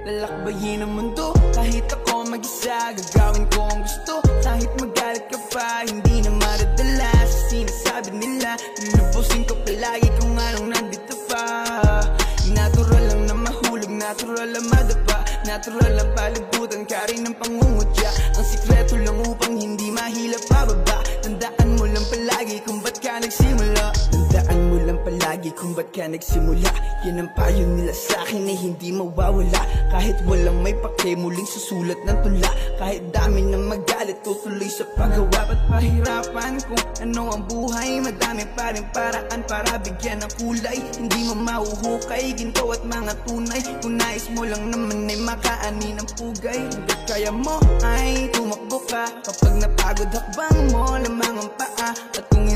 lalakbayin ang mundo. Kahit ako mag-isa, gagawin ko ang gusto. Kahit magalit ka pa, hindi na madadala sa sinasabi nila. Lulubusin ko palagi kung anong nandito pa. Natural lang na mahulog, natural lang madapa, natural lang palagutan ka rin ng pangungutya. Ang sikreto lang upang hindi mahila pababa. Tandaan mo lang palagi kung ba't ka nagsimula. Tandaan mo lang palagi kung ba't ka nagsimula. Yan ang payo nila sa'kin ay hindi mawawala. Kahit walang may pake, muling susulat ng tula. Kahit dami na magalit, tutuloy sa paggawa. Ba't pahirapan kung ano ang buhay? Madami pa rin paraan para bigyan ng kulay. Hindi mo mahuhukay, ginto at mga tunay. Kung nais mo lang naman ay makaani ng pugay. Hanggat kaya mo ay tumakbo ka. Kapag napagod hakbang mo lamang ang paa. At kung